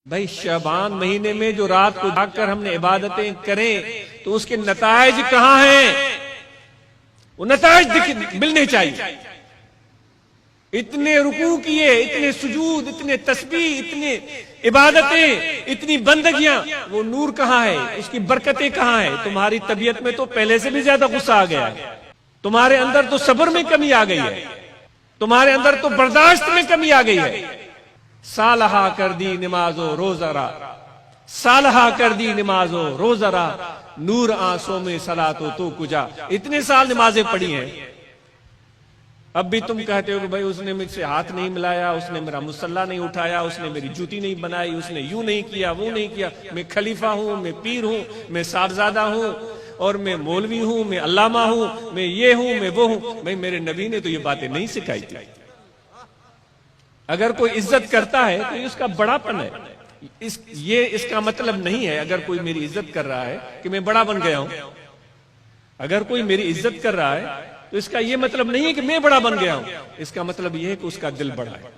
بھائی شعبان مہینے میں جو رات کو جاگ کر ہم نے عبادتیں کریں تو اس کے نتائج کہاں ہیں؟ وہ نتائج ملنے چاہیے۔ اتنے رکوع کیے، اتنے سجود، اتنے تسبیح، اتنے عبادتیں، اتنی بندگیاں، وہ نور کہاں ہے؟ اس کی برکتیں کہاں ہیں؟ تمہاری طبیعت میں تو پہلے سے بھی زیادہ غصہ آ گیا ہے، تمہارے اندر تو صبر میں کمی آ گئی ہے، تمہارے اندر تو برداشت میں کمی آ گئی ہے۔ صالحہ کر دی نماز و روزہ را، صالحہ کر دی نماز و روزہ را، نور آنسوں میں صلاۃ و تو کجا۔ اتنے سال نمازیں پڑھی ہیں، اب بھی تم کہتے ہو کہ بھائی اس نے مجھ سے ہاتھ نہیں ملایا، اس نے میرا مصلی نہیں اٹھایا، اس نے میری جوتی نہیں بنائی، اس نے یوں نہیں کیا، وہ نہیں کیا۔ میں خلیفہ ہوں، میں پیر ہوں، میں صاحبزادہ ہوں، اور میں مولوی ہوں، میں علامہ ہوں، میں یہ ہوں، میں وہ ہوں۔ بھائی میرے نبی نے تو یہ باتیں نہیں سکھائی تھی۔ اگر کوئی عزت کرتا ہے تو یہ اس کا بڑا پن ہے، یہ اس کا مطلب نہیں ہے اگر کوئی میری عزت کر رہا ہے کہ میں بڑا بن گیا ہوں۔ اگر کوئی میری عزت کر رہا ہے تو اس کا یہ مطلب نہیں ہے کہ میں بڑا بن گیا ہوں، اس کا مطلب یہ ہے کہ اس کا دل بڑا ہے،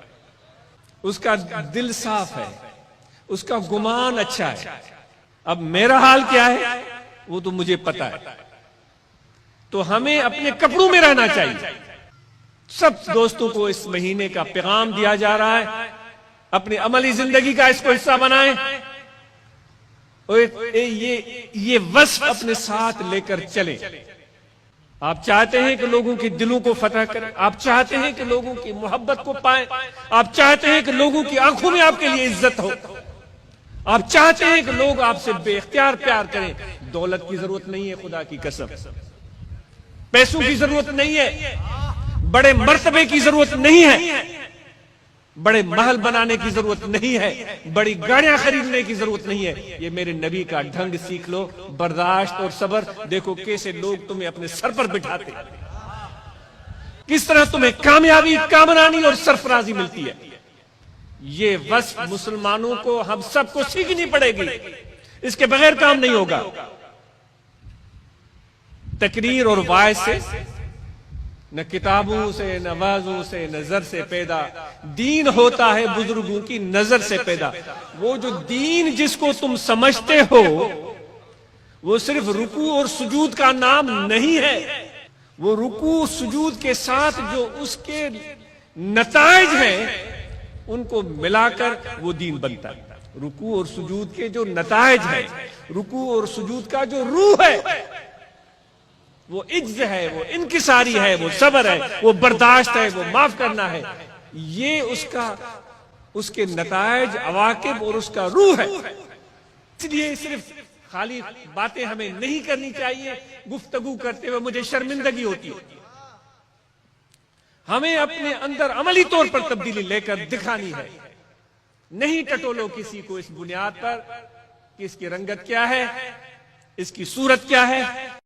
اس کا دل صاف ہے، اس کا گمان اچھا ہے۔ اب میرا حال کیا ہے وہ تو مجھے پتا ہے، تو ہمیں اپنے کپڑوں میں رہنا چاہیے۔ سب دوستوں کو اس مہینے کا پیغام دیا جا رہا ہے، اپنی عملی زندگی کا اس کو حصہ بنائیں، اور یہ وصف اپنے ساتھ لے کر چلیں۔ آپ چاہتے ہیں کہ لوگوں کے دلوں کو فتح کریں، آپ چاہتے ہیں کہ لوگوں کی محبت کو پائیں، آپ چاہتے ہیں کہ لوگوں کی آنکھوں میں آپ کے لیے عزت ہو، آپ چاہتے ہیں کہ لوگ آپ سے بے اختیار پیار کریں۔ دولت کی ضرورت نہیں ہے، خدا کی قسم، پیسوں کی ضرورت نہیں ہے، بڑے مرتبے کی ضرورت نہیں ہے، بڑے محل بنانے کی ضرورت نہیں ہے، بڑی گاڑیاں خریدنے کی ضرورت نہیں ہے۔ یہ میرے نبی کا ڈھنگ سیکھ لو، برداشت اور صبر۔ دیکھو کیسے لوگ تمہیں اپنے سر پر بٹھاتے، کس طرح تمہیں کامیابی، کامرانی اور سرفرازی ملتی ہے۔ یہ وصف مسلمانوں کو، ہم سب کو سیکھنی پڑے گی، اس کے بغیر کام نہیں ہوگا۔ تقریر اور وعظ سے، نہ کتابوں سے، نہ وعظوں سے، نظر سے پیدا دین ہوتا ہے، بزرگوں کی نظر سے پیدا۔ وہ جو دین جس کو تم سمجھتے ہو وہ صرف رکوع اور سجود کا نام نہیں ہے، وہ رکوع سجود کے ساتھ جو اس کے نتائج ہیں ان کو ملا کر وہ دین بنتا ہے۔ رکوع اور سجود کے جو نتائج ہیں، رکوع اور سجود کا جو روح ہے، وہ عجز ہے، وہ انکساری ہے، وہ صبر ہے، وہ برداشت ہے، وہ معاف کرنا ہے۔ یہ اس کے نتائج، عواقب اور اس کا روح ہے۔ اس لیے صرف خالی باتیں ہمیں نہیں کرنی چاہیے، گفتگو کرتے ہوئے مجھے شرمندگی ہوتی ہے۔ ہمیں اپنے اندر عملی طور پر تبدیلی لے کر دکھانی ہے۔ نہیں ٹٹولو کسی کو اس بنیاد پر کہ اس کی رنگت کیا ہے، اس کی صورت کیا ہے۔